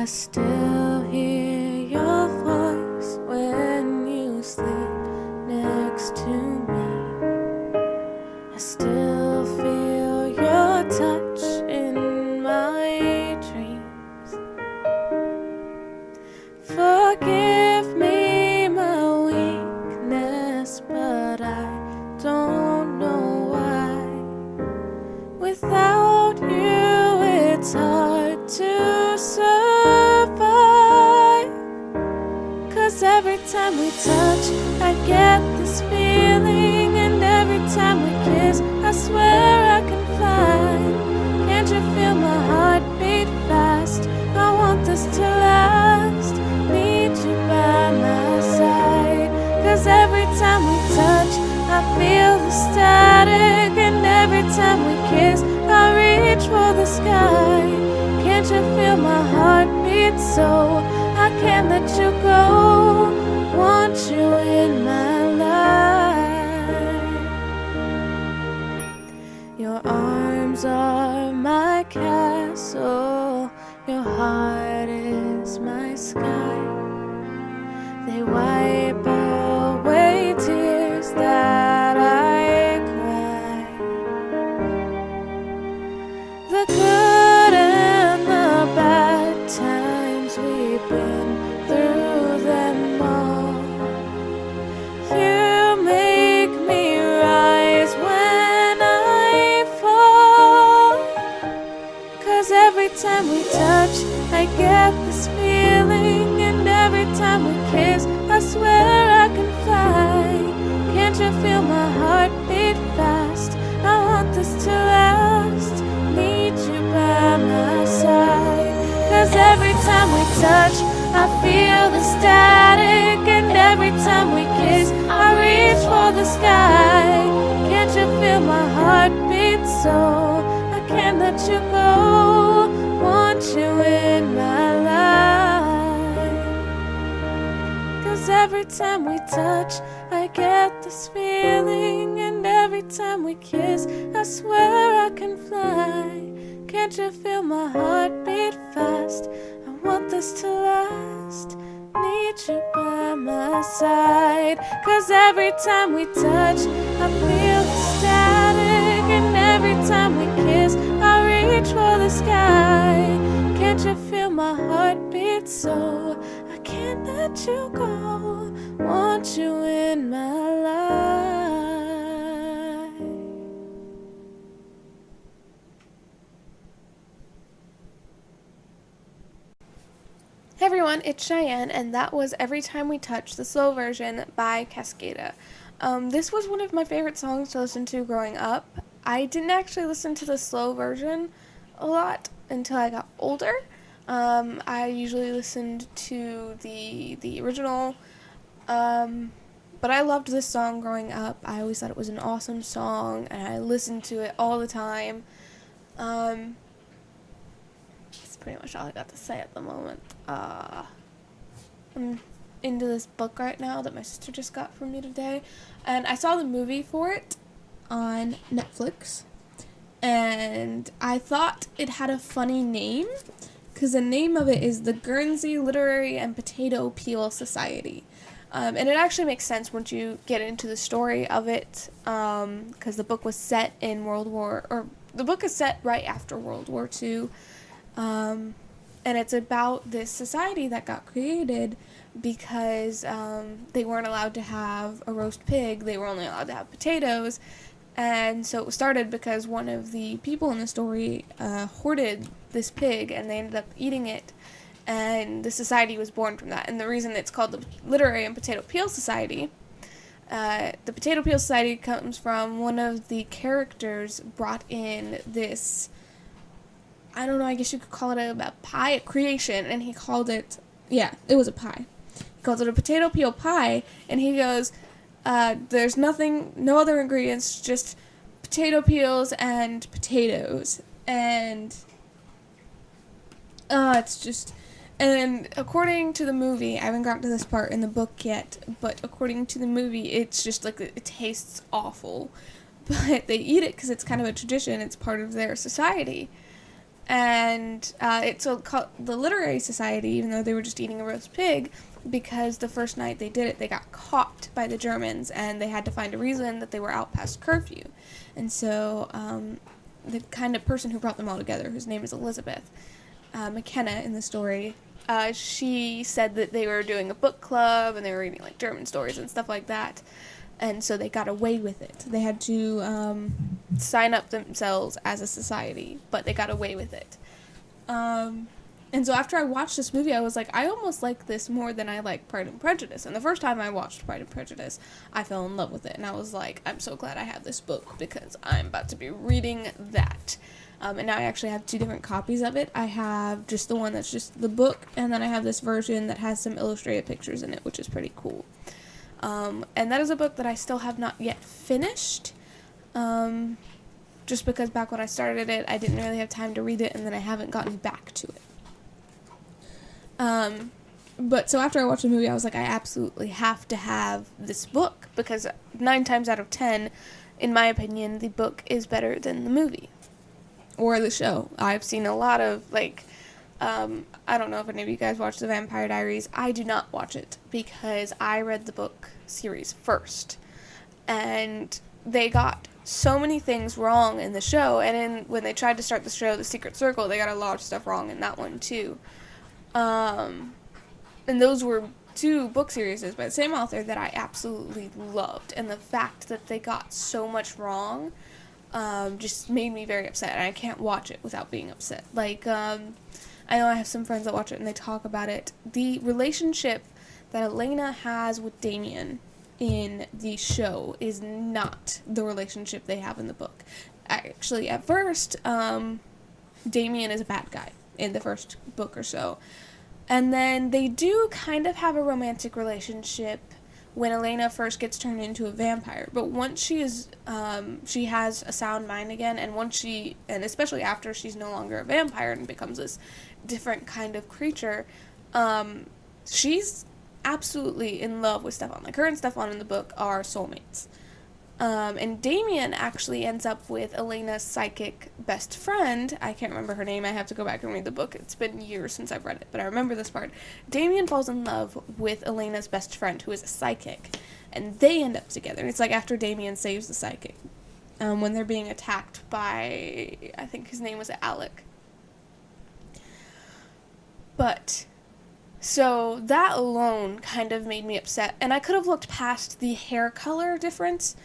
I still hear your voice when you sleep next to me. I still feel your touch in my dreams. Forgive me my weakness, but I don't know why. Without you, it's hard to survive. 'Cause every time we touch, I get this feeling. And every time we kiss, I swear I can fly. Can't you feel my heart beat fast? I want this to last. Need you by my side. 'Cause every time we touch, I feel the static. And every time we kiss, I reach for the sky. Can't you feel my heart beat so I can't let you go? Want you in my life. Your arms are my castle. Your heart is my sky. They wipe away tears that I cry. The good and the bad times, we've been through them all. You make me rise when I fall. 'Cause every time we touch, I get this feeling. And every time we kiss, I swear I can fly. Can't you feel my heart beat fast? I want this to last. Need you by my side. 'Cause every time we touch, I feel the static. And every time we kiss, I reach for the sky. Can't you feel my heart beat so I can't let you go? Want you in my life. 'Cause every time we touch, I get this feeling. And every time we kiss, I swear I can fly. Can't you feel my heart beat fast? I want this to last. Need you by my side. 'Cause every time we touch, I feel the static. And every time we kiss, I reach for the sky. Can't you feel my heart beat so I can't let you go? Want you in my life. Hey everyone, it's Cheyenne, and that was Everytime We Touch, the slow version by Cascada. This was one of my favorite songs to listen to growing up. I didn't actually listen to the slow version a lot until I got older. I usually listened to the original, but I loved this song growing up. I always thought it was an awesome song, and I listened to it all the time. That's pretty much all I got to say at the moment. I'm into this book right now that my sister just got for me today, and I saw the movie for it on Netflix, and I thought it had a funny name, because the name of it is the Guernsey Literary and Potato Peel Society. And it actually makes sense once you get into the story of it, because the book was set in the book is set right after World War II, and it's about this society that got created because they weren't allowed to have a roast pig, they were only allowed to have potatoes, and so it was started because one of the people in the story hoarded this pig, and they ended up eating it, and the society was born from that. And the reason it's called the Literary and Potato Peel Society, the Potato Peel Society comes from one of the characters brought in this, I don't know, I guess you could call it a pie, a creation, and he called it, it was a pie. He calls it a potato peel pie, and he goes, there's no other ingredients, just potato peels and potatoes, and it's just, and according to the movie, I haven't gotten to this part in the book yet, but according to the movie, it's just like, it tastes awful, but they eat it because it's kind of a tradition, it's part of their society. And it's called the Literary Society, even though they were just eating a roast pig, because the first night they did it, they got caught by the Germans, and they had to find a reason that they were out past curfew. And so the kind of person who brought them all together, whose name is Elizabeth McKenna in the story, she said that they were doing a book club, and they were reading, like, German stories and stuff like that. And so they got away with it. They had to sign up themselves as a society, but they got away with it. And so after I watched this movie, I was like, I almost like this more than I like Pride and Prejudice. And the first time I watched Pride and Prejudice, I fell in love with it. And I was like, I'm so glad I have this book, because I'm about to be reading that. And now I actually have 2 different copies of it. I have just the one that's just the book, and then I have this version that has some illustrated pictures in it, which is pretty cool. And that is a book that I still have not yet finished, just because back when I started it, I didn't really have time to read it, and then I haven't gotten back to it. But so after I watched the movie, I was like, I absolutely have to have this book, because 9 times out of 10, in my opinion, the book is better than the movie, or the show. I've seen a lot of, like, I don't know if any of you guys watch The Vampire Diaries. I do not watch it, because I read the book series first, and they got so many things wrong in the show, and when they tried to start the show, The Secret Circle, they got a lot of stuff wrong in that one too. And those were 2 book series by the same author that I absolutely loved, and the fact that they got so much wrong just made me very upset, and I can't watch it without being upset. Like, I know I have some friends that watch it, and they talk about it. The relationship that Elena has with Damien in the show is not the relationship they have in the book. Actually, at first, Damien is a bad guy in the first book or so. And then they do kind of have a romantic relationship when Elena first gets turned into a vampire. But once she has a sound mind again, and and especially after she's no longer a vampire and becomes this different kind of creature, she's absolutely in love with Stefan. Like, her and Stefan in the book are soulmates. And Damien actually ends up with Elena's psychic best friend. I can't remember her name. I have to go back and read the book. It's been years since I've read it, but I remember this part. Damien falls in love with Elena's best friend, who is a psychic, and they end up together. And it's like after Damien saves the psychic, when they're being attacked by, I think his name was Alec. But so that alone kind of made me upset, and I could have looked past the hair color difference,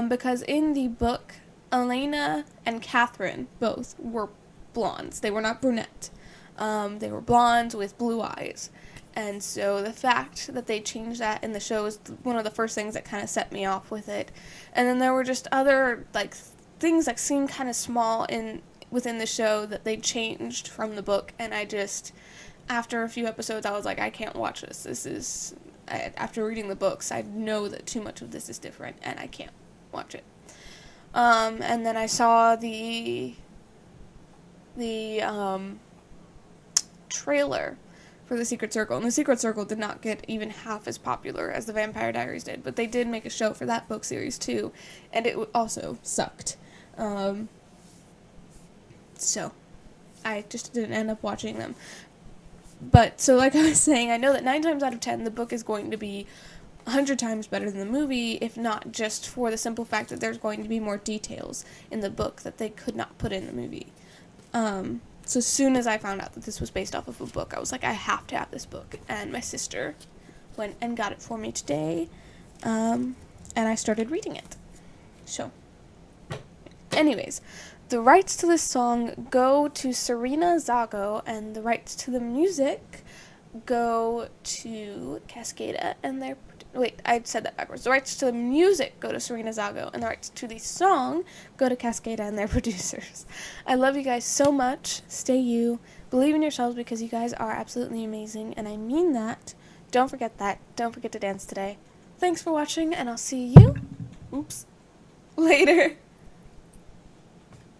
because in the book, Elena and Catherine both were blondes. They were not brunette. They were blondes with blue eyes, and so the fact that they changed that in the show is one of the first things that kind of set me off with it. And then there were just other, like, things that seemed kind of small within the show that they changed from the book, and I just... After a few episodes, I was like, I can't watch this. After reading the books, I know that too much of this is different, and I can't watch it. And then I saw the trailer for The Secret Circle, and The Secret Circle did not get even half as popular as The Vampire Diaries did, but they did make a show for that book series too, and it also sucked. So I just didn't end up watching them. But, so like I was saying, I know that 9 times out of 10, the book is going to be 100 times better than the movie, if not just for the simple fact that there's going to be more details in the book that they could not put in the movie. So as soon as I found out that this was based off of a book, I was like, I have to have this book. And my sister went and got it for me today, and I started reading it. So, anyways... The rights to this song go to Serena Zago, and the rights to the music go to Cascada, and their... Wait, I said that backwards. The rights to the music go to Serena Zago, and the rights to the song go to Cascada and their producers. I love you guys so much. Stay you. Believe in yourselves, because you guys are absolutely amazing, and I mean that. Don't forget that. Don't forget to dance today. Thanks for watching, and I'll see you... later.